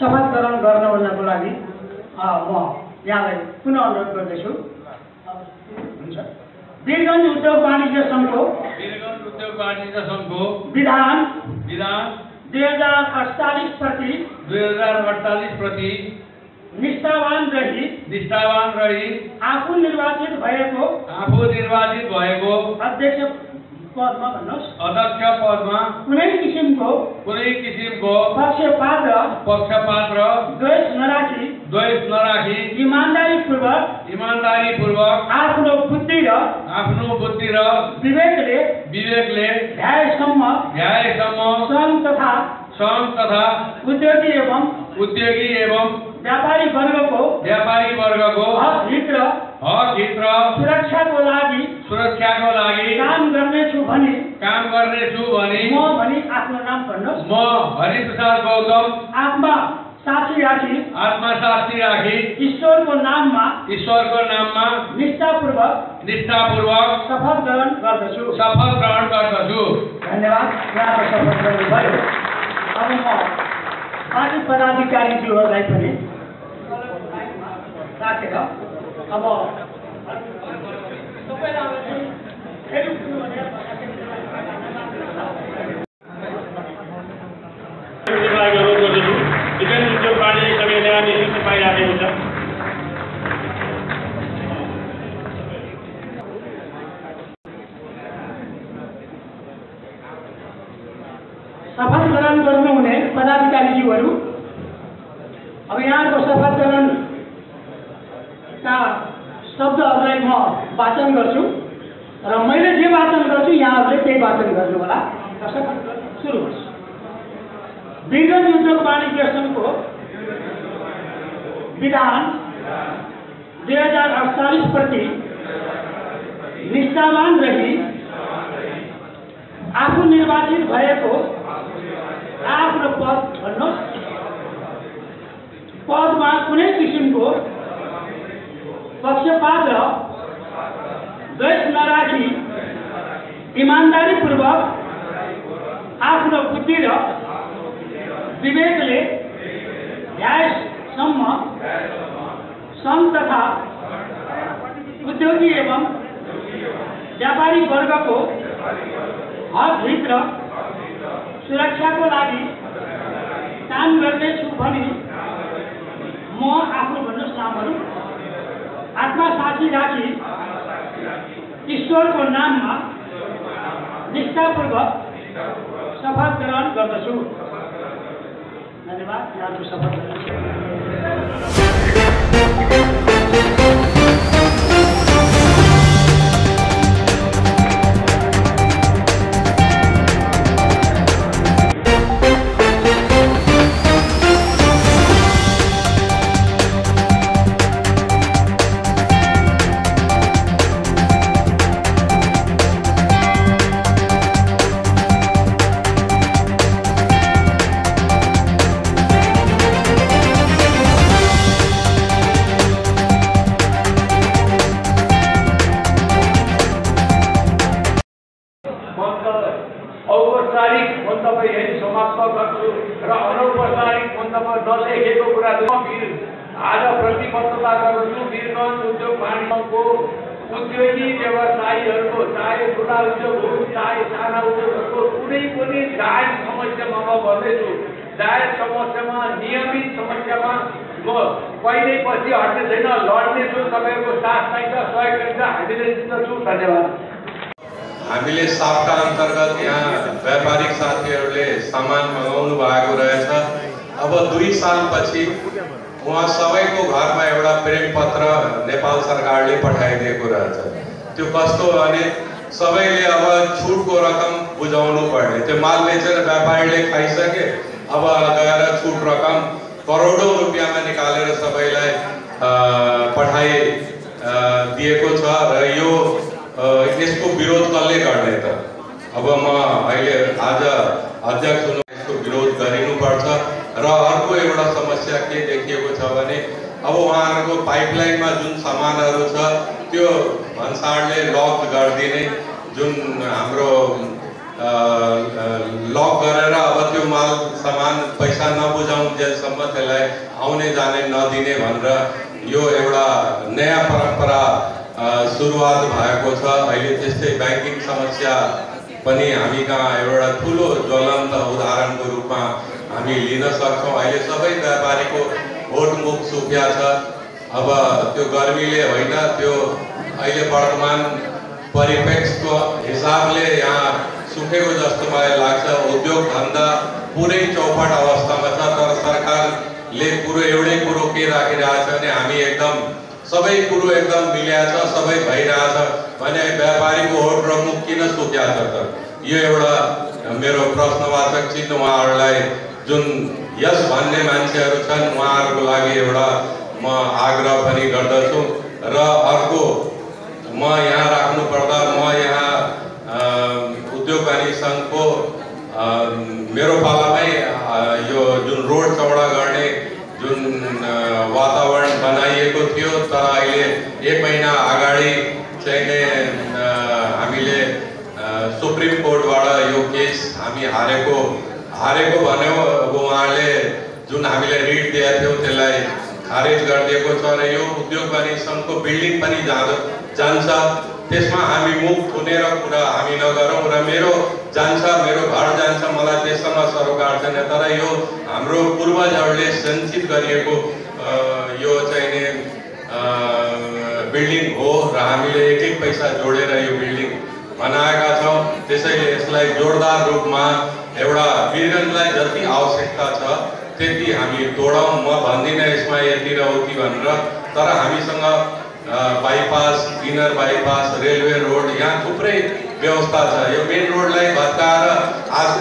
शपथ ग्रहण गर्नको लागि म यहाँलाई पुनः अनुरोध गर्दैछु। वीरगञ्ज उद्योग वाणिज्य सङ्घको विधान 2048 प्रति निष्ठावान रही आफू निर्वाचित भएको अध्यक्ष पदमा कुनै किसिमको पक्षपात र द्वेष नराखी ईमानदारीपूर्वक आफ्नो बुद्धि र विवेकले भ्याएसम्म सङ्घ तथा उद्योगी एवं व्यापारी वर्गको हक हित सुरक्षाको लागि काम गर्नेछु भनी म भनी आफ्नो नाम भन्नुहोस्। म हरिप्रसाद गौतम आत्मा साक्षी राखी ईश्वरको नाममा निष्ठापूर्वक शपथ ग्रहण गर्दछु। धन्यवाद। यहाँको शपथ गर्नुभयो। अब म पार्टी पदाधिकारीज्यूहरूलाई पनि राखेर अब शपथ ग्रहण गर्नुहुने पदाधिकारीज्यूहरू, अब यहाँको शपथ ग्रहणका शब्दहरूलाई म वाचन गर्छु र मैले जे वाचन गर्छु यहाँहरूले त्यही वाचन गर्नु होला। सुरु होस्। वीरगञ्ज उद्योग वाणिज्य सङ्घको विधान 2048 प्रति निष्ठावान रही आफू निर्वाचित भएको आफ्नो पद भन्नुहोस् पदमा कुनै किसिमको पक्षपात र द्वेष नराखी ईमानदारीपूर्वक आफ्नो बुद्धि र विवेकले भ्याएसम्म सङ्घ तथा उद्योगी एवं व्यापारी वर्गको हक हित र सुरक्षाको लागि काम गर्नेछु भनी म आफ्नो भन्नुहोस् नामहरू आत्मा साक्षी राखी ईश्वरको नाममा निष्ठापूर्वक शपथ ग्रहण गर्दछु। धन्यवाद। यहाँको शपथ आज प्रतिबद्धता गर्छु। वीरगञ्ज उद्योग वाणिज्यको उद्योगी व्यवसायीहरूको चाहे ठुला उद्योग होस् चाहे साना उद्योगहरूको कुनै पनि जायज समस्यामा म भन्दैछु। जायज समस्यामा नियमित समस्यामा म कहिल्यै पछि हट्ने छैन, लड्नेछु। तपाईँहरूको साथ चाहिन्छ, सहयोग चाहिन्छ, हामीले जित्दछौँ। धन्यवाद। हामीले सापका अन्तर्गत यहाँ व्यापारिक साथीहरूले सामान मगाउनु भएको रहेछ। अब 2 सालपछि उहाँ सबैको घरमा एउटा प्रेम पत्र नेपाल सरकारले पठाइदिएको रहेछ। त्यो कस्तो भने सबैले अब छुटको रकम बुझाउनु पर्ने। त्यो माल बेचेर व्यापारीले खाइसके, अब गएर छुट रकम करोडौं रुपियाँमा निकालेर सबैलाई दिएको छ र यो यसको विरोध कसले गर्ने त? अब म अहिले आज अध्यक्ष हुनु यसको विरोध गरिनुपर्छ। र अर्को एउटा समस्या के देखिएको छ भने अब उहाँहरूको पाइपलाइनमा जुन सामानहरू छ त्यो भन्सारले लक गरिदिने, जुन हाम्रो लक गरेर अब त्यो माल सामान पैसा नबुझाउन्जेलसम्म त्यसलाई आउने जाने नदिने भनेर यो एउटा नयाँ परम्परा सुरुवात भएको छ। अहिले त्यस्तै ब्याङ्किङ समस्या पनि हामी कहाँ एउटा ठुलो ज्वलन्त उदाहरणको रूपमा हामी लिन सक्छौँ। अहिले सबै व्यापारीको भोटमुख सुक्या छ। अब त्यो गर्मीले होइन, त्यो अहिले वर्तमान परिप्रेक्ष्यको हिसाबले यहाँ सुकेको जस्तो मलाई लाग्छ। उद्योग धन्दा पुरै चौपट अवस्थामा छ, तर सरकारले एउटै कुरो के राखिरहेछ भने हामी एकदम सबै कुरो एकदम मिल्या छ, सबै भइरहेछ भने व्यापारीको होड र मुख किन सुक्या छ त? यो एउटा मेरो प्रश्नवाचक चिन्ह उहाँहरूलाई, जुन यस भन्ने मान्छेहरू छन् उहाँहरूको लागि एउटा म आग्रह पनि गर्दछु। र अर्को म यहाँ राख्नुपर्दा म यहाँ उद्योग वाणिज्य सङ्घको मेरो पालामै यो जुन रोड चौडा गर्ने जुन वातावरण बनाइएको थियो, तर अहिले 1 महिना अगाडि चाहिँ हामीले सुप्रिम कोर्टबाट यो केस हामी हारेको भन्यो। अब उहाँले जुन हामीले रिट दिएको थियौँ त्यसलाई खारेज गरिदिएको छ र यो उद्योग वाणिज्य सङ्घको बिल्डिङ पनि जान्छ। त्यसमा हामी मुख थुनेर कुरा हामी नगरौँ र मेरो घर जान्छ, मलाई त्यसमा सरोकार छैन। तर यो हाम्रो पूर्वजहरूले सञ्चित गरिएको यो चाहिँ बिल्डिङ हो र हामीले एक पैसा जोडेर यो बिल्डिङ बनाएका छौँ। त्यसैले यसलाई जोरदार रूपमा एउटा वीरगन्जलाई जति आवश्यकता छ त्यति हामी तोडौँ। म भन्दिनँ यसमा यति र उति भनेर, तर हामीसँग bypass, inner bypass, railway road, यहाँ थुप्रै व्यवस्था छ। यो मेन रोडलाई भत्काएर आज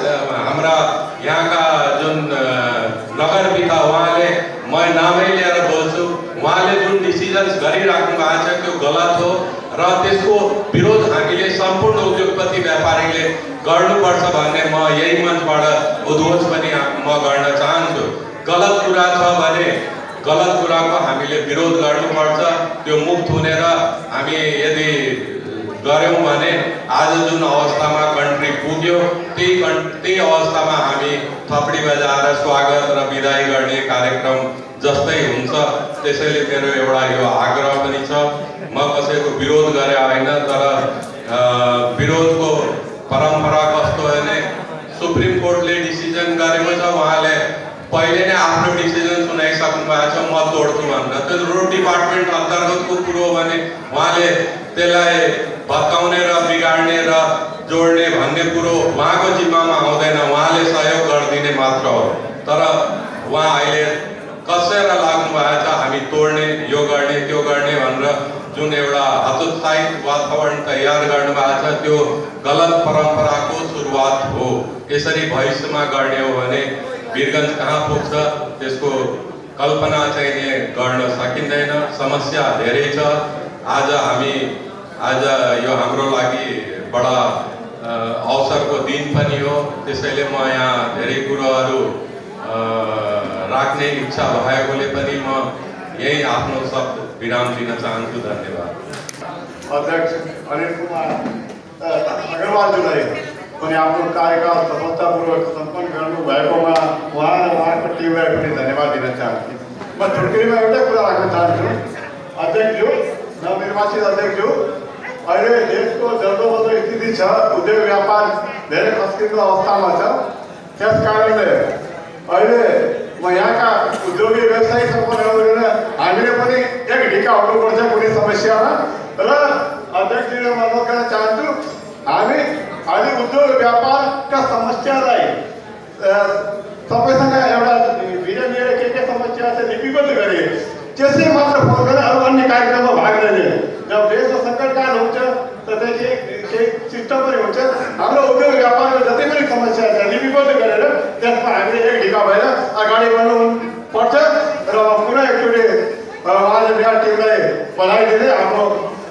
हाम्रा यहाँका जुन नगर पिता उहाँले, म नामै लिएर बोल्छु, उहाँले जुन डिसिजन्स गरिराख्नु भएको छ त्यो गलत हो र त्यसको विरोध हामीले सम्पूर्ण उद्योगपति व्यापारीले गर्नुपर्छ भन्ने म यही मञ्चबाट उद्घोष पनि म गर्न चाहन्छु। गलत कुरा छ भने गलत कुराको हामीले विरोध गर्नुपर्छ। त्यो मुख थुनेर हामी यदि गऱ्यौँ भने आज जुन अवस्थामा कन्ट्री पुग्यो त्यही अवस्थामा हामी थपडी बजाएर स्वागत र बिदाई गर्ने कार्यक्रम जस्तै हुन्छ। त्यसैले मेरो एउटा यो आग्रह पनि छ, म कसैको विरोध गरे होइन, तर विरोधको परम्परा कस्तो भने सुप्रिम कोर्टले डिसिजन गरेको छ, उहाँले पहिले नै आफ्नो डिसिजन सुनाइसक्नु भएको छ म तोड्छु भनेर। त्यो रोड डिपार्टमेन्ट अन्तर्गतको कुरो हो भने उहाँले त्यसलाई भत्काउने र बिगाड्ने र जोड्ने भन्ने कुरो उहाँको जिम्मामा आउँदैन, उहाँले सहयोग गरिदिने मात्र हो। तर उहाँ अहिले कसेर लाग्नु भएको छ हामी तोड्ने, यो गर्ने, त्यो गर्ने भनेर जुन एउटा हतोत्साहित वातावरण तयार गर्नु भएको छ त्यो गलत परम्पराको सुरुवात हो। यसरी भविष्यमा गर्ने हो भने वीरगन्ज कहाँ पुग्छ त्यसको कल्पना चाहिँ गर्न सकिँदैन। समस्या धेरै छ। आज यो हाम्रो लागि बडा अवसरको दिन पनि हो। त्यसैले म यहाँ धेरै कुराहरू राख्ने इच्छा भएकोले पनि म यही आफ्नो शब्द विराम दिन चाहन्छु। धन्यवाद। अध्यक्ष अनिल कुमार अग्रवालज्यूलाई पनि आफ्नो कार्यकाल सफलतापूर्वक सम्पन्न गर्नुभएकोमा उहाँ र उहाँको टिमलाई पनि धन्यवाद दिन चाहन्छु। म छुट्टीमा एउटै कुरा राख्न चाहन्छु। अध्यक्षज्यू, नवनिर्वाचित अध्यक्षज्यू, अहिले देशको जल्दोबल्दो स्थिति छ, उद्योग व्यापार धेरै खस्किएको अवस्थामा छ। त्यस कारणले अहिले म यहाँका उद्योगी व्यवसायी सम्पन्न हामीले पनि एक ढिका हुनुपर्छ कुनै समस्यामा। र अध्यक्षज्यूले म अनुरोध गर्न चाहन्छु, हामी अहिले उद्योग व्यापारका समस्यालाई सबैसँग एउटा भिडियो लिएर के समस्या छ लिपिबद्ध गरे त्यसै मात्र फोन गरेर अरू अन्य कार्यक्रममा भाग लिने। जब देशमा सङ्कटकाल हुन्छ त्यसपछि केही सिस्टम पनि हुन्छ। हाम्रो उद्योग व्यापारमा जति पनि समस्या छ लिपिबद्ध गरेर त्यसमा हामीले एक ढिका भएर अगाडि बढ्नुपर्छ। र पुनः एकचोटि उहाँले बिहार टिमलाई बधाई दिँदै आफ्नो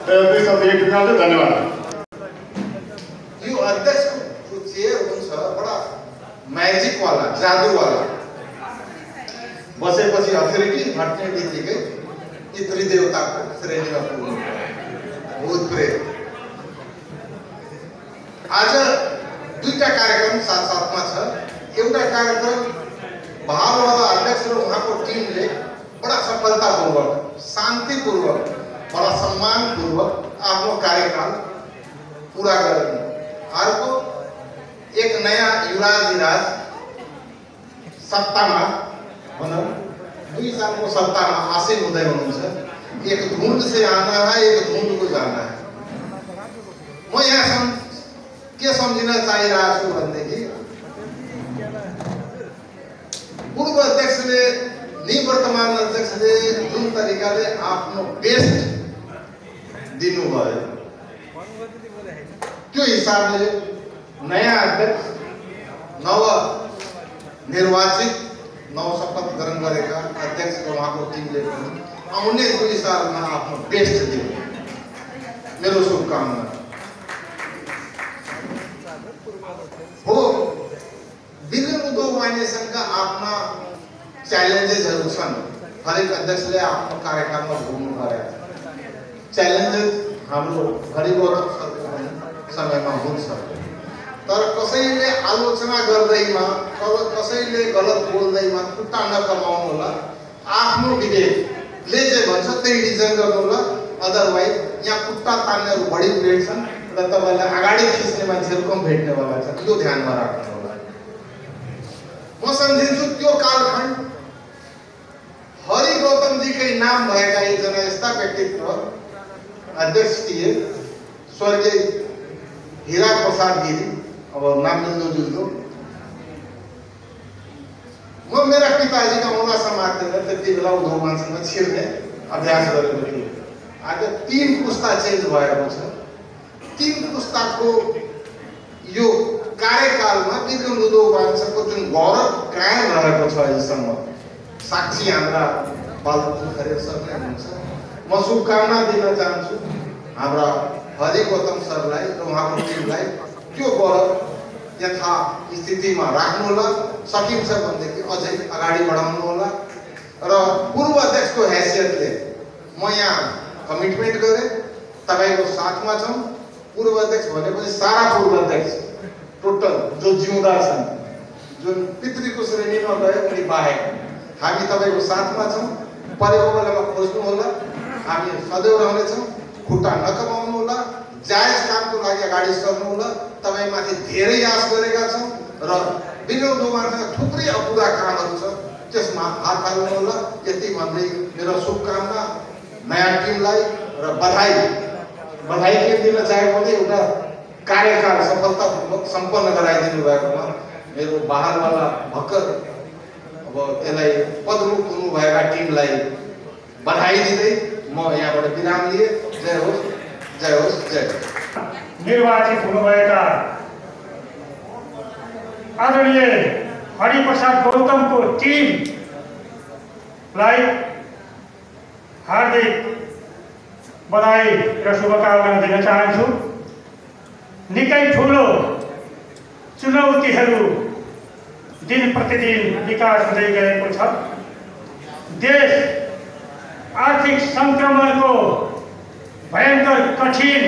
2 शब्द एक टुक्राउँछु। धन्यवाद। यो अध्यक्षको चेयर हुन्छ बडा म्याजिक वाला, जादु वाला। बसेपछि अथोरिटी हट्ने बित्तिकै पितृ देवताको श्रेणीमा पुग्नु भूत प्रेत। आज दुईटा कार्यक्रम साथसाथमा छ। एउटा कार्यक्रम बहालवाला अध्यक्ष र उहाँको टिमले बडा सफलतापूर्वक, शान्तिपूर्वक, बडा सम्मानपूर्वक आफ्नो कार्यकाल पूरा गर्ने। अर्को एक नयाँ युवराज सत्तामा भनौँ 2 सालको सत्तामा आसीन हुँदै हुनुहुन्छ। एक धुंध से आना है, एक धुंध को जाना है। म यहाँ के सम्झिन चाहिरहेको छु भनेदेखि पूर्व अध्यक्षले निवर्तमान अध्यक्षले जुन तरिकाले आफ्नो बेस्ट दिनुभयो त्यो हिसाबले नयाँ अध्यक्ष नव निर्वाचित नव शपथ ग्रहण गरेका अध्यक्ष र उहाँको टिमले पनि आउने 2 सालमा आफ्नो बेस्ट दियो। मेरो शुभकामना हो। विगत उद्योग वाणिज्य संघका आफ्ना च्यालेन्जेसहरू छन्। हरेक अध्यक्षले आफ्नो कार्यकालमा भोग्नु परेको च्यालेन्जेस हाम्रो गरीबको समयमा हुन्छ। तर कसैले आलोचना गर्दैमा, कसैले गलत बोल्दैमा खुट्टा नकमाउनु होला। आफ्नो विवेकले जे भन्छ त्यही डिजाइन गर्नु होला। अदरवाइज यहाँ खुट्टा तान्नेहरू बढी भेट्छन् र तपाईँलाई अगाडि खिच्ने मान्छेहरू कम भेट्नेवाला छ। त्यो ध्यानमा राख्नु होला। म सम्झिन्छु त्यो कालखण्ड हरि गौतमजीकै नाम भएका एकजना यस्ता व्यक्तित्व अध्यक्ष थिए, स्वर्गीय हीरा प्रसाद गिरी। अब नाम जुझ्दो म मेरा पिताजीका औँला समातेर त्यति बेला उद्योगमानसँग छिर्ने अभ्यास गरेको थिएँ। आज 3 पुस्ता चेन्ज भएको छ। 3 पुस्ताको यो कार्यकालमा विक्रम उद्योगमानसँगको जुन गौरव कायम रहेको छ अहिलेसम्म साक्षी हाम्रा बालकृष्ण खरेल सर नै हुनुहुन्छ। म शुभकामना दिन चाहन्छु हाम्रा हरि गौतम सरलाई र उहाँको टिमलाई त्यो गौरव यथा स्थितिमा राख्नु होला। सकिन्छ भनेदेखि अझै अगाडि बढाउनु होला। र पूर्व अध्यक्षको हैसियतले म यहाँ कमिटमेन्ट गरेँ, तपाईँको साथमा छौँ। पूर्व अध्यक्ष भनेपछि सारा पूर्व अध्यक्ष टोटल जो जिउँदा छन्, जुन पितृको श्रेणीमा गए उनी बाहेक हामी तपाईँको साथमा छौँ। परेको बेलामा खोज्नु होला। हामी सदैव रहनेछौँ। खुट्टा नकमाउनु होला। जायज कामको लागि अगाडि सर्नु होला। तपाईँमाथि धेरै आश गरेका छौँ र विनोद उहाँसँग थुप्रै अपुरा कामहरू छ, त्यसमा हात हाल्नु होला। यति भन्दै मेरो शुभकामना नयाँ टिमलाई र बधाई के दिन चाहेको भने एउटा कार्यकाल सफलतापूर्वक सम्पन्न गराइदिनु भएकोमा मेरो बहालवाला भर्खर अब यसलाई पदमुक्त हुनुभएका टिमलाई बधाई दिँदै म यहाँबाट विराम लिए। जय होस्, जय होस्, जय होस्। निर्वाचित हुनुभएका आदरणीय हरिप्रसाद गौतमको टिमलाई हार्दिक बधाई र शुभकामना दिन चाहन्छु। निकै ठुलो चुनौतीहरू दिन प्रतिदिन विकास हुँदै गएको छ। देश आर्थिक सङ्क्रमणको भयङ्कर कठिन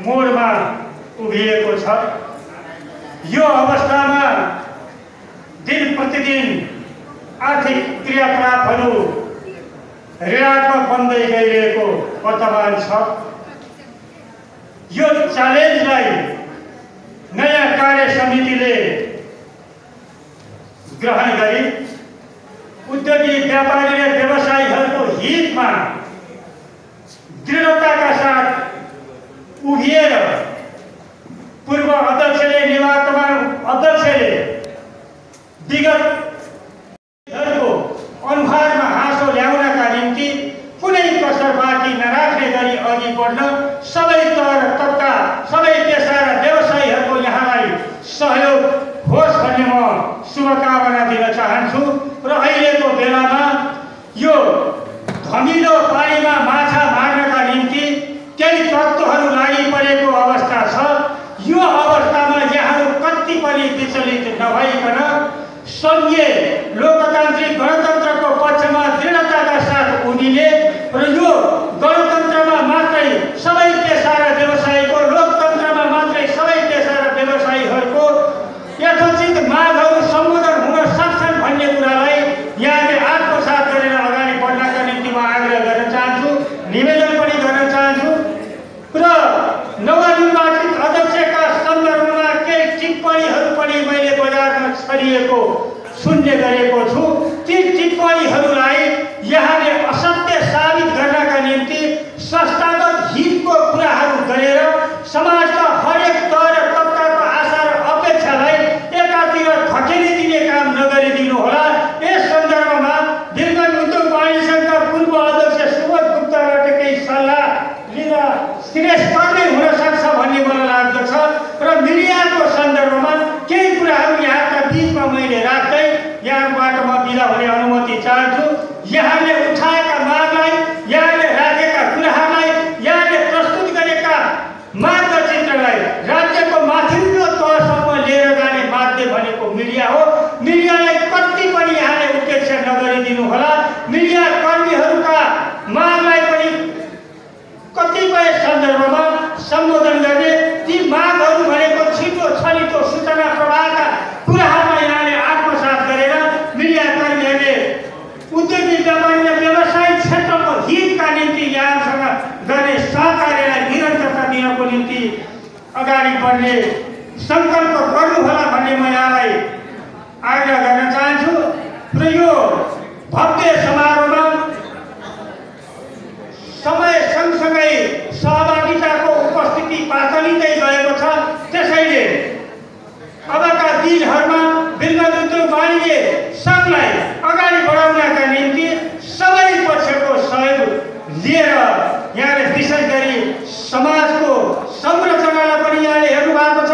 मोडमा उभिएको छ। यो अवस्थामा दिन प्रतिदिन आर्थिक क्रियाकलापहरू ऋणात्मक बन्दै गइरहेको वर्तमान छ। यो च्यालेन्जलाई नयाँ कार्य समितिले ग्रहण गरी उद्योगी, व्यापारी र व्यवसायीहरूको हितमा दृढताका साथ उभिएर पूर्व अध्यक्षले, निवर्तमान अध्यक्षले विगतहरूको अनुहारमा हाँसो ल्याउनका निम्ति कुनै कसर बाँकी नराख्ने गरी अघि बढ्न सबै तह तबका, सबै पेसा र व्यवसायीहरूको यहाँलाई सहयोग होस् भन्ने म शुभकामना दिन चाहन्छु। र अहिलेको बेलामा यो धमिलो पानीमा माछा मार्नका निम्ति केही तत्त्वहरू लागि परेको अवस्था छ। यो अवस्थामा यहाँहरू कति पनि विचलित नभइकन सङ्घीय लोकतान्त्रिक गणतन्त्रको पक्षमा दृढताका साथ उभिने र यो गणतन्त्रमा मात्रै सबै पेसा र व्यवसायीको, लोकतन्त्रमा मात्रै सबै पेसा र व्यवसायीहरूको सुन्ने गरेको छु। ती टिप्पणीहरूलाई यहाँले असत्य साबित गर्नका निम्ति संस्थागत हितको कुराहरू गरेर समाजका हरेक तह र तबकाको आशा र अपेक्षालाई एकातिर धकेली दिने काम नगरिदिनु होला। यस सन्दर्भमा वीरगञ्ज उद्योग वाणिज्य सङ्घका पूर्व अध्यक्ष सुबोध गुप्ताबाट केही सल्लाह लिन श्रेष्ठकर्मै हुन सक्छ भन्ने मलाई लाग्दछ र मिडियाको सन्दर्भमा केही कुराहरू यहाँका बिचमा मैले राख्दै यहाँबाट म बिदा हुने अनुमति चाहन्छु। यहाँले उठाएका मागलाई, यहाँले राखेका कुराहरूलाई, यहाँले प्रस्तुत गरेका मार्गचित्रलाई राज्यको माथिल्लो तहसम्म लिएर जाने माध्यम भनेको मिडिया हो। मिडियालाई कति पनि यहाँले उपेक्षा नगरिदिनु होला। मिडिया कर्मीहरूका मागलाई पनि कतिपय सन्दर्भमा सम्बोधन गर्ने, ती मागहरू भनेको छिटो छरितो सूचना प्रवाहका कुराहरूलाई यहाँले आत्मसात गरेर मिडिया कर्मीहरूले उद्योगिक व्यापारी व्यवसायिक क्षेत्रको हितका निम्ति यहाँसँग गर्ने सहकार्यलाई निरन्तरता दिनको निम्ति अगाडि बढ्ने सङ्कल्प गर्नुहोला भन्ने म यहाँलाई आग्रह गर्न चाहन्छु। र यो भव्य समारोहमा समय सँगसँगै सहभागिताको उपस्थिति पातलिँदै गएको छ। त्यसैले अबका दिनहरूमा वीरगञ्ज उद्योग वाणिज्य सङ्घलाई अगाडि बढाउनका निम्ति सबै पक्षको सहयोग लिएर यहाँले विशेष गरी समाजको संरचनालाई पनि यहाँले हेर्नु भएको छ।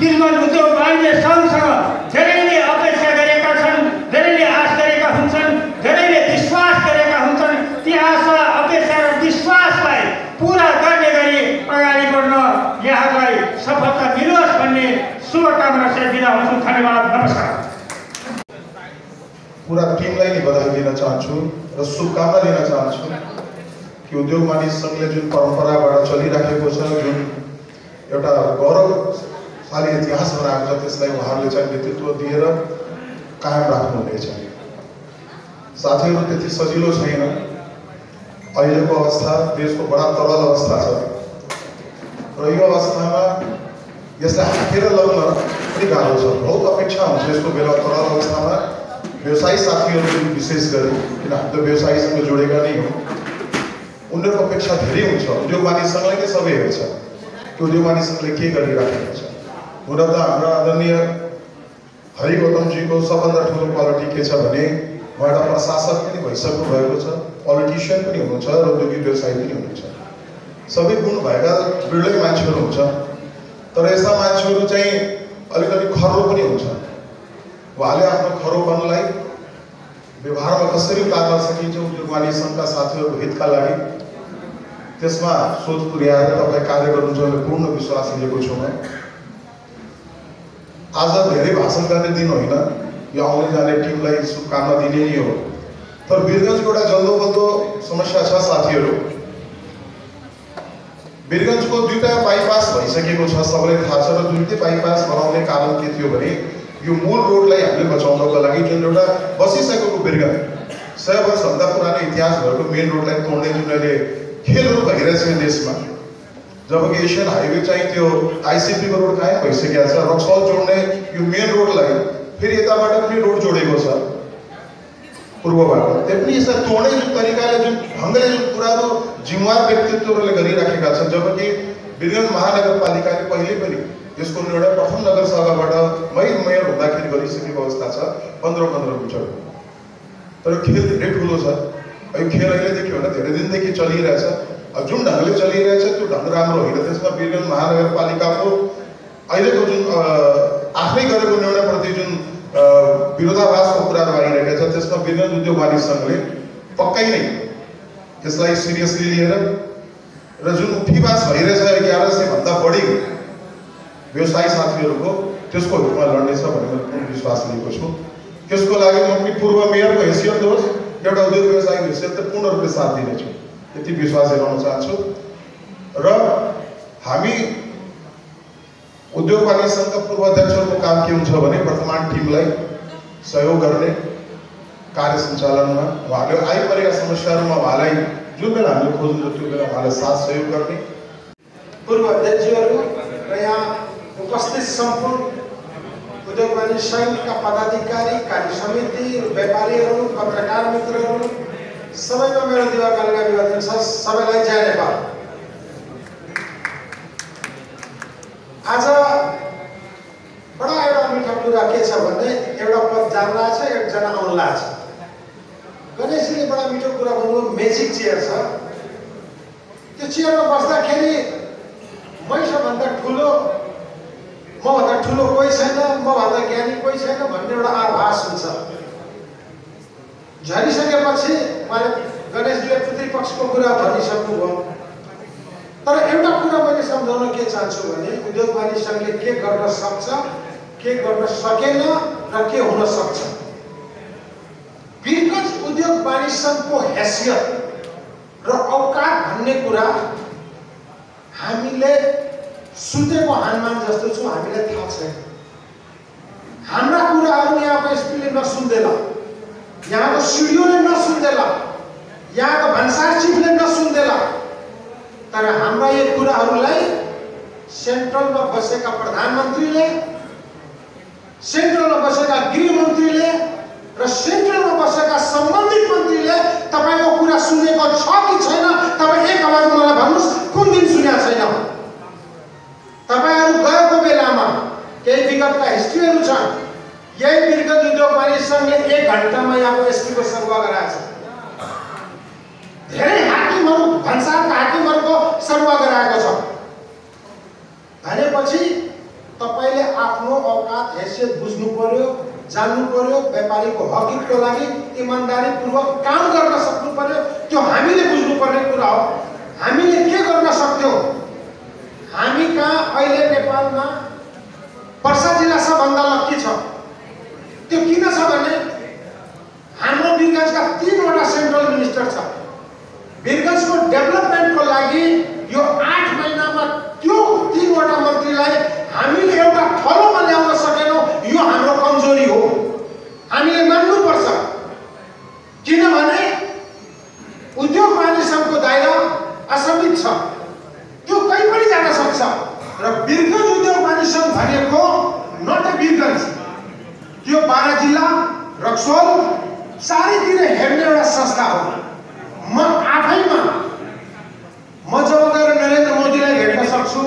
वीरगञ्ज उद्योग वाणिज्य सङ्घसँग धेरैले अपेक्षा गरेका छन्, धेरैले आश गरेका हुन्छन्, धेरैले विश्वास गरेका हुन्छन्। ती आशा अपेक्षा र विश्वासलाई पुरा गर्ने गरी अगाडि बढ्न यहाँलाई सफलता मिलोस् भन्ने शुभकामना साथ बिदा हुन्छु। धन्यवाद, नमस्कार। पूरा टिमलाई नै बधाई दिन चाहन्छु र शुभकामना दिन चाहन्छु कि उद्योग वाणिज्य सङ्घले जुन परम्पराबाट चलिराखेको छ, जुन एउटा गौरवशाली इतिहास बनाएको छ, त्यसलाई उहाँहरूले चाहिँ नेतृत्व दिएर कायम राख्नुहुनेछ। साथीहरू, त्यति सजिलो छैन। अहिलेको अवस्था देशको बडा तरल अवस्था छ र यो अवस्थामा यसलाई हाकेर लग्न पनि गाह्रो छ। बहुत अपेक्षा हुन्छ यसको बेला तरल अवस्थामा व्यवसायी साथीहरू विशेष गरी, किन हामी त व्यवसायीसँग जोडेका नै हौँ, उनीहरूको अपेक्षा धेरै हुन्छ। उद्योग वाणिज्य सङ्घलाई नै सबै हेर्छ कि उद्योग वाणिज्य सङ्घले के गरिराखेको छ। हुन त हाम्रा आदरणीय हरि गौतमजीको सबभन्दा ठुलो क्वालिटी के छ भने उहाँ एउटा प्रशासक पनि भइसक्नु भएको छ, पोलिटिसियन पनि हुनुहुन्छ र उद्योगिक व्यवसायी पनि हुनुहुन्छ। सबै गुण भएका बिरलै मान्छेहरू हुन्छ, तर यस्ता मान्छेहरू चाहिँ अलिकति खर्रो पनि हुन्छ। उहाँले आफ्नो खरोपनलाई व्यवहारमा कसरी उतार्न सकिन्छ उद्योग वाणिज्य सङ्घका साथीहरूको हितका लागि, त्यसमा सोच पुर्याएर तपाईँ कार्य गर्नुहुन्छ भन्ने पूर्ण विश्वास लिएको छु म। आज धेरै भाषण गर्ने दिन होइन, यो आउने जाने टिमलाई शुभकामना दिने नै हो। तर वीरगञ्जको एउटा जल्दोबल्दो समस्या छ साथीहरू। वीरगञ्जको दुईवटा बाइपास भइसकेको छ, सबैलाई थाहा छ। र दुईटै बाइपास बनाउने कारण के थियो भने यो मूल रोडलाई हामीले बचाउनको लागि जुन एउटा बसिसकेको वीरगञ्ज 100 वर्षभन्दा पुरानो इतिहास भएको मेन रोडलाई तोड्ने जुन अहिले खेलहरू भइरहेछ देशमा, जबकि एसियन हाइवे चाहिँ त्यो आइसिपीको रोड कायम भइसकेको छ। रक्सौल जोड्ने यो मेन रोडलाई फेरि यताबाट पनि रोड जोडेको छ पूर्वबाट, त्यो पनि यसलाई तोड्ने जुन तरिकाले जुन ढङ्गले जुन पुरानो जिम्मेवार व्यक्तित्वहरूले गरिराखेका छन्। जबकि वीरगञ्ज महानगरपालिकाले पहिले पनि यसको निर्णय प्रथम नगरसभाबाट मेयर हुँदाखेरि गरिसकेको अवस्था छ 15 मिटर। तर खेल धेरै ठुलो छ। यो खेल अहिलेदेखि होइन, धेरै दिनदेखि चलिरहेछ। जुन ढङ्गले चलिरहेछ त्यो ढङ्ग राम्रो होइन। त्यसमा वीरगञ्ज महानगरपालिकाको अहिलेको जुन आफै गरेको निर्णयप्रति जुन विरोधाभासको कुराहरू आइरहेका छ, त्यसमा वीरगञ्ज उद्योग वाणिज्य सङ्घले पक्कै नै यसलाई सिरियसली लिएर र जुन उठीवास भइरहेछ 1100 भन्दा बढी व्यवसायी साथीहरूको, त्यसको हितमा लड्नेछ भन्ने मैले पूर्ण विश्वास लिएको छु। त्यसको लागि म पनि पूर्व मेयरको हैसियत होस्, एउटा उद्योग व्यवसायीको हैसियत पूर्ण रूपले साथ दिनेछु, यति विश्वास दिलाउन चाहन्छु। र हामी उद्योग वाणिज्य सङ्घका पूर्व अध्यक्षहरूको काम के हुन्छ भने वर्तमान टिमलाई सहयोग गर्ने, कार्य सञ्चालनमा उहाँले आइपरेका समस्याहरूमा उहाँलाई जुन बेला हामीले खोज्नु त्यो बेला उहाँलाई साथ सहयोग गर्ने। पूर्व अध्यक्षहरू र यहाँ उपस्थित सम्पूर्ण उद्योग वाणिज्य सङ्घका पदाधिकारी, कार्य समिति, व्यापारीहरू, पत्रकार मित्रहरू सबैमा मेरो दिवाकालीन अभिवादन छ। सबैलाई जय नेपाल। आज बडा एउटा मिठो कुरा के छ भने एउटा पद जान्ला छ, एकजना आउला छ। गणेशजीले बडा मिठो कुरा भन्नुभयो, म्याजिक चेयर छ। त्यो चेयरमा बस्दाखेरि मैसभन्दा ठुलो, मभन्दा ठुलो कोही छैन, मभन्दा ज्ञानी कोही छैन भन्ने एउटा आभास हुन्छ। झरिसकेपछि उहाँले गणेशजीले पितृपक्षको कुरा भनिसक्नुभयो। तर एउटा कुरा मैले सम्झाउन के चाहन्छु भने उद्योग वाणिज्य सङ्घले के गर्न सक्छ, के गर्न सकेन र के हुन सक्छ। वीरगञ्ज उद्योग वाणिज्य सङ्घको हैसियत र औकात भन्ने कुरा हामीले सुतेको हनुमान जस्तो छु, हामीलाई थाहा छैन। हाम्रा कुराहरू यहाँको एसपीले नसुन्देला, यहाँको सिडिओले नसुन्देला, यहाँको भन्सार चिफले नसुन्देला। तर हाम्रा यी कुराहरूलाई सेन्ट्रलमा बसेका प्रधानमन्त्रीले, सेन्ट्रलमा बसेका गृहमन्त्रीले र सेन्ट्रलमा बसेका सम्बन्धित मन्त्रीले तपाईँको कुरा सुनेको छ कि छैन? तपाईँ एक आवाजमा मलाई भन्नुहोस्, कुन दिन सुनेको छैन? तपाईँहरू गएको बेलामा केही विगतका हिस्ट्रीहरू छन्। यही वीरगञ्ज उद्योग वाणिज्य सङ्घले 1 घण्टामा यहाँको एसपीको सरुवा गराएको छ। धेरै हाकिमहरू, भन्सारका हाकिमहरूको सरुवा गराएको छ। भनेपछि तपाईँले आफ्नो औकात हैसियत बुझ्नु पर्यो, जान्नु पर्यो। व्यापारीको हकितको लागि इमान्दारीपूर्वक काम गर्न सक्नु पर्यो। त्यो हामीले बुझ्नुपर्ने कुरा हो। हामीले के गर्न सक्थ्यौँ? हामी कहाँ अहिले नेपालमा पर्सा जिल्ला सबभन्दा लक्की छ। त्यो किन छ भने हाम्रो वीरगञ्जका 3 वटा सेन्ट्रल मिनिस्टर छ। वीरगञ्जको डेभलपमेन्टको लागि यो 8 महिनामा त्यो 3 वटा मन्त्रीलाई हामीले एउटा थलोमा ल्याउन सकेनौँ। यो हाम्रो कमजोरी हो, हामीले मान्नुपर्छ। किनभने उद्योग वाणिज्य सङ्घको दायरा असीमित छ, त्यो कहीँ पनि जान सक्छ। र वीरगञ्ज उद्योग वाणिज्य सङ्घ भनेको नट ए वीरगञ्ज, त्यो 12 जिल्ला, रक्सोल चारैतिर हेर्ने एउटा संस्था हो। म आफैमा जब गएर नरेन्द्र मोदीलाई भेट्न सक्छु,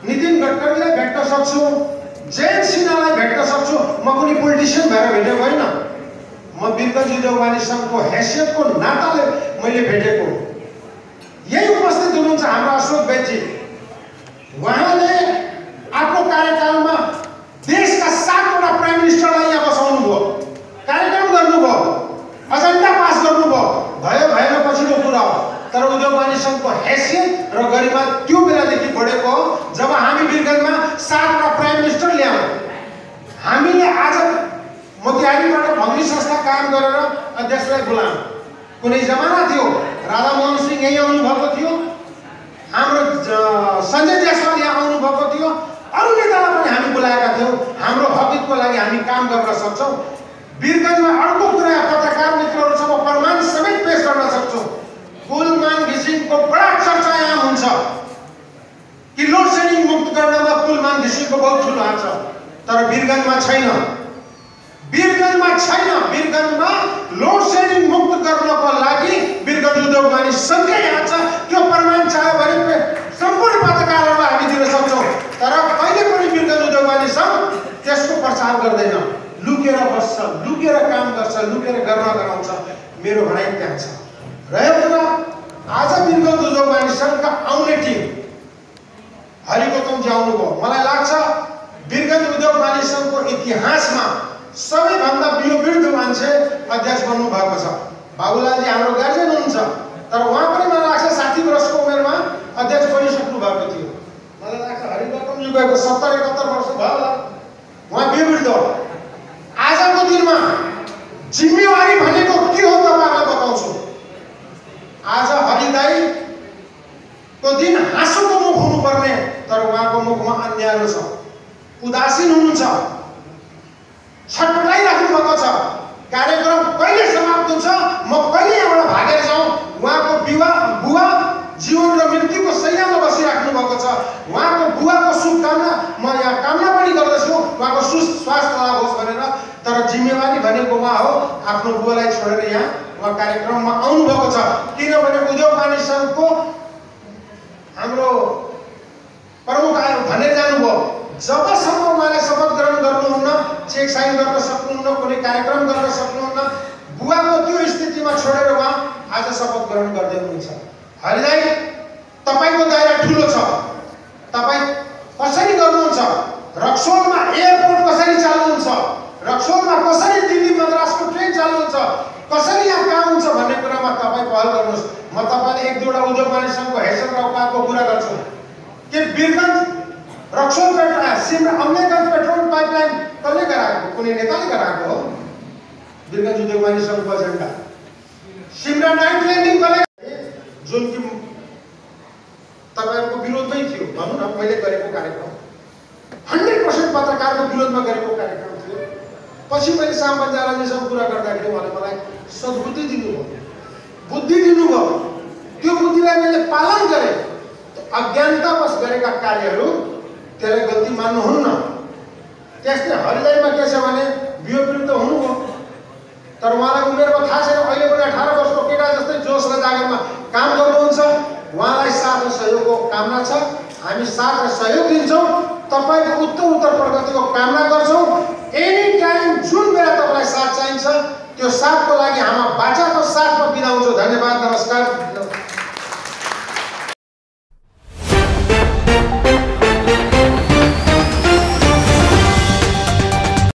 नितिन गडकरीलाई भेट्न सक्छु, जयन्त सिन्हालाई भेट्न सक्छु, म कुनै पोलिटिसियन भएर भेटेको होइन। म वीरगञ्ज उद्योग वाणिज्य सङ्घको हैसियतको नाताले मैले भेटेको। यही उपस्थित हुनुहुन्छ हाम्रो अशोक बेजी। उहाँले आफ्नो कार्यकालमा देशका 7 वटा प्राइम मिनिस्टरलाई यहाँ बसाउनु भयो, कार्यक्रम गर्नुभयो, एजेन्डा पास गर्नुभयो। भयो भएन पछिल्लो कुरा हो, तर उद्योग वाणिज्य सङ्घको हैसियत र गरिमा त्यो बेलादेखि बढेको हो जब हामी वीरगञ्जमा 7 वटा प्राइम मिनिस्टर ल्यायौँ। हामीले आज मोतिहारीबाट भङ्गी संस्था काम गरेर अध्यक्षलाई बोलायौँ। कुनै जमाना थियो राधा मोहन सिंह यहीँ आउनुभएको थियो, हाम्रो सञ्जय जायसवाल यहाँ आउनुभएको थियो, अरू नेतालाई पनि हामी बोलाएका थियौँ। हाम्रो हकितको लागि हामी काम गर्न सक्छौँ। वीरगञ्जमा अर्को कुरा पत्रकार मित्रहरू छ, म प्रमाण समेत पेश गर्न सक्छु। पुलमान घिसिङको बडा चर्चा यहाँ हुन्छ कि लोड सेडिङ मुक्त गर्नमा पुलमान घिसिङको बहुत ठुलो हात छ। तर वीरगञ्जमा छैन, वीरगञ्जमा छैन। वीरगञ्जमा लोड सेडिङ मुक्त गर्नको लागि वीरगञ्ज उद्योग वाणिज्य सङ्घकै हात छ। त्यो प्रमाण चाह्यो भने सम्पूर्ण पत्रकारहरूलाई हामी दिन सक्छौँ। तर कहिले पनि वीरगञ्ज उद्योग वाणिज्य सङ्घ त्यसको प्रचार गर्दैन, लुकेर बस्छ, लुकेर काम गर्छ, लुकेर गर्न गराउँछ। मेरो भनाइ त्यहाँ छ। रह्यो कुरा आज वीरगञ्ज उद्योग वाणिज्य सङ्घका आउने टिम हरिगौतमजी आउनुभयो। मलाई लाग्छ वीरगञ्ज उद्योग वाणिज्य सङ्घको इतिहासमा सबैभन्दा वयोवृद्ध मान्छे अध्यक्ष बन्नु भएको छ। बाबुलालजी हाम्रो गार्जियन हुनुहुन्छ, तर उहाँ पनि मलाई लाग्छ 60 वर्षको उमेरमा अध्यक्ष बनिसक्नु भएको थियो। मलाई लाग्छ हरिगौतमजी गएको 70-71 वर्ष भयो होला। उहाँ वयोवृद्ध हो। आजको दिनमा जिम्मेवारी भनेको के हो तपाईँहरूलाई बताउँछु। आज हरिदाईको दिन हाँसोको मुख हुनुपर्ने, तर उहाँको मुखमा अन्यारो छ, उदासीन हुनुहुन्छ, छटपटाइराख्नु भएको छ। कार्यक्रम कहिले समाप्त हुन्छ, म कहिले यहाँबाट भागेर जाउँ, उहाँको बुवा जीवन र मृत्युको शैय्यामा बसिराख्नु भएको छ। उहाँको बुवाको शुभकामना म यहाँ कामना पनि गर्दछु, उहाँको सुस्वास्थ्य लाभ होस् भनेर। तर जिम्मेवारी भनेको उहाँ हो, आफ्नो बुवालाई छोडेर यहाँ उहाँ कार्यक्रममा आउनुभएको छ। किनभने उद्योग वाणिज्य सङ्घको हाम्रो प्रमुख आयो भनेर जानुभयो, जबसम्म उहाँले शपथ ग्रहण गर्नुहुन्न, चेक साइन गर्न सक्नुहुन्न, कुनै कार्यक्रम गर्न सक्नुहुन्न, बुवाको त्यो स्थितिमा छोडेर उहाँ आज शपथ ग्रहण गर्दै हुनुहुन्छ। हरिदाई, तपाईँको दायरा ठुलो छ, तपाईँ कसरी गर्नुहुन्छ, रक्सोलमा एयरपोर्ट कसरी चाल्नुहुन्छ, रक्सोलमा कसरी दिल्ली मद्रासको ट्रेन चाल्नुहुन्छ, कसरी यहाँ काम हुन्छ भन्ने कुरामा तपाईँ पहल गर्नुहोस्। म तपाईँले एक दुईवटा उद्योग वाणिज्य सङ्घको हैसियत र औकातको कुरा गर्छु कि वीरगञ्ज रक्सोल अम्लेगञ्ज पेट्रोल पाइपलाइन कसले गराएको? कुनै नेताले गराएको हो? वीरगञ्ज उद्योग वाणिज्य सङ्घको एजेन्डा। सिमरा नाइट ल्यान्डिङ कसले, जुन कि तपाईँहरूको विरोधमै थियो भनौँ न, मैले गरेको कार्यक्रम 100% पत्रकारको विरोधमा गरेको कार्यक्रम थियो। पछि मैले साम बन्जाराजीसँग कुरा गर्दाखेरि उहाँले मलाई सद्बुद्धि दिनुभयो, बुद्धि दिनुभयो। त्यो बुद्धिलाई मैले पालन गरेँ। अज्ञानतावश गरेका कार्यहरू त्यसलाई गल्ती मान्नुहुन्न। त्यसले हरिदाईमा के छ भने विरोध त हुनुभयो, तर उहाँलाई उमेरमा थाहा छैन। अहिले पनि 18 वर्षको केटा जस्तै जोस र जागरमा काम गर्नुहुन्छ। उहाँलाई साथ र सहयोगको कामना छ। हामी साथ र सहयोग दिन्छौँ, तपाईँको उत्तर प्रगतिको कामना गर्छौँ। एनी टाइम जुन बेला तपाईँलाई साथ चाहिन्छ त्यो साथको लागि हाम्रो बाचाको साथमा बिदा हुन्छौँ। धन्यवाद।